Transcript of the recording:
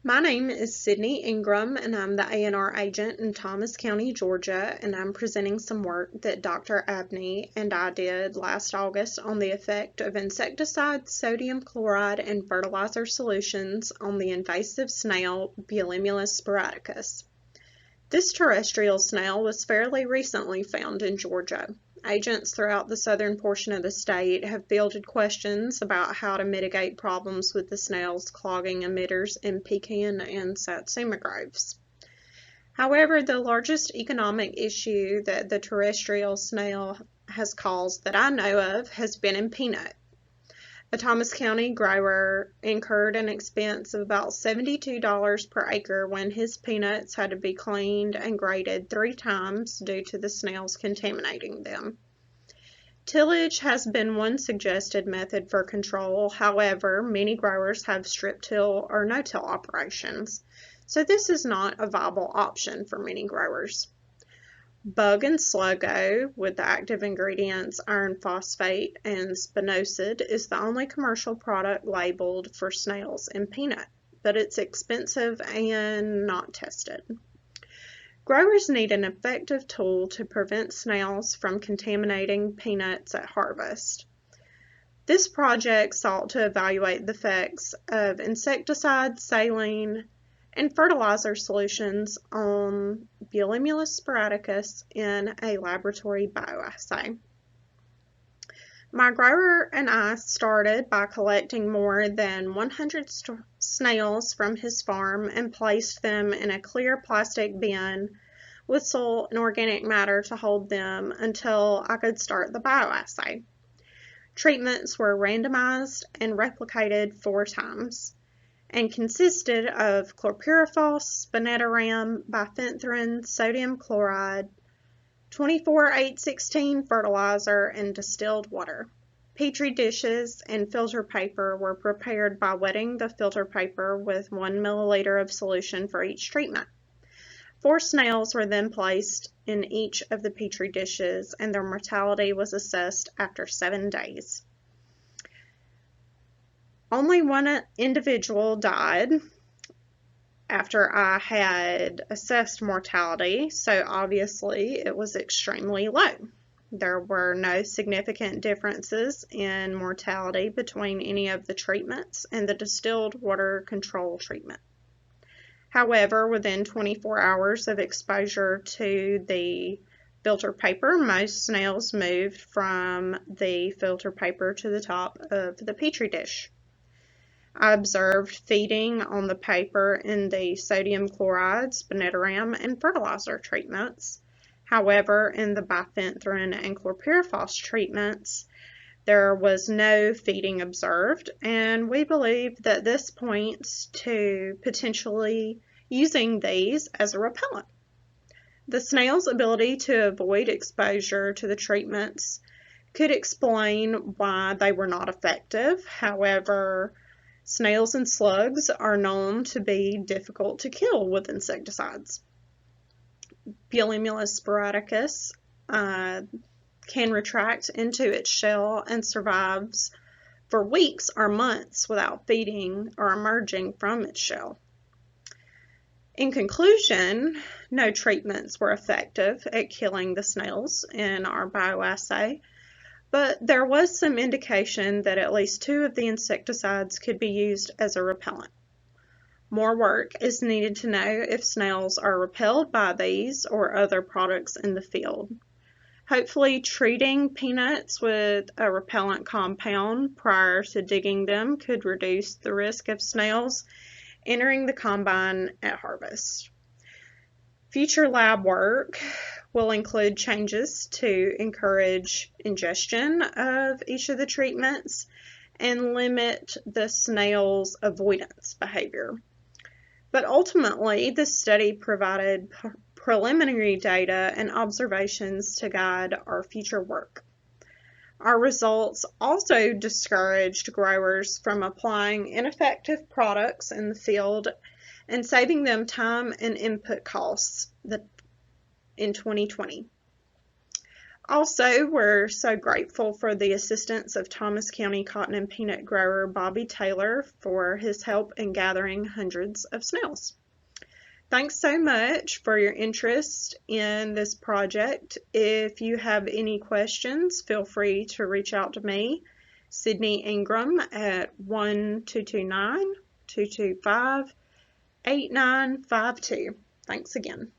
My name is Sydni Ingram, and I'm the A&R agent in Thomas County, Georgia, and I'm presenting some work that Dr. Abney and I did last August on the effect of insecticide, sodium chloride, and fertilizer solutions on the invasive snail Bulimulus sporadicus. This terrestrial snail was fairly recently found in Georgia. Agents throughout the southern portion of the state have fielded questions about how to mitigate problems with the snail's clogging emitters in pecan and satsuma groves. However, the largest economic issue that the terrestrial snail has caused that I know of has been in peanut. A Thomas County grower incurred an expense of about $72 per acre when his peanuts had to be cleaned and graded 3 times due to the snails contaminating them. Tillage has been one suggested method for control. However, many growers have strip till or no-till operations, so this is not a viable option for many growers. Bug-N-Sluggo, with the active ingredients iron phosphate and spinosad, is the only commercial product labeled for snails and peanut, but it's expensive and not tested. Growers need an effective tool to prevent snails from contaminating peanuts at harvest. This project sought to evaluate the effects of insecticide, saline, and fertilizer solutions on Bulimulus sporadicus in a laboratory bioassay. My grower and I started by collecting more than 100 snails from his farm and placed them in a clear plastic bin with soil and organic matter to hold them until I could start the bioassay. Treatments were randomized and replicated 4 times and consisted of chlorpyrifos, spinosad, bifenthrin, sodium chloride, 24-8-16 fertilizer, and distilled water. Petri dishes and filter paper were prepared by wetting the filter paper with 1 milliliter of solution for each treatment. 4 snails were then placed in each of the Petri dishes, and their mortality was assessed after 7 days. Only one individual died after I had assessed mortality, so obviously it was extremely low. There were no significant differences in mortality between any of the treatments and the distilled water control treatment. However, within 24 hours of exposure to the filter paper, most snails moved from the filter paper to the top of the Petri dish. I observed feeding on the paper in the sodium chloride, spinosad, and fertilizer treatments. However, in the bifenthrin and chlorpyrifos treatments, there was no feeding observed, and we believe that this points to potentially using these as a repellent. The snail's ability to avoid exposure to the treatments could explain why they were not effective. However, snails and slugs are known to be difficult to kill with insecticides. Bulimulus sporadicus can retract into its shell and survives for weeks or months without feeding or emerging from its shell. In conclusion, no treatments were effective at killing the snails in our bioassay, but there was some indication that at least 2 of the insecticides could be used as a repellent. More work is needed to know if snails are repelled by these or other products in the field. Hopefully, treating peanuts with a repellent compound prior to digging them could reduce the risk of snails entering the combine at harvest. Future lab work will include changes to encourage ingestion of each of the treatments and limit the snail's avoidance behavior. But ultimately, this study provided preliminary data and observations to guide our future work. Our results also discouraged growers from applying ineffective products in the field and saving them time and input costs in 2020. Also, we're so grateful for the assistance of Thomas County cotton and peanut grower Bobby Taylor for his help in gathering hundreds of snails. Thanks so much for your interest in this project. If you have any questions, feel free to reach out to me, Sydni Ingram, at 1-229-225-8952. Thanks again.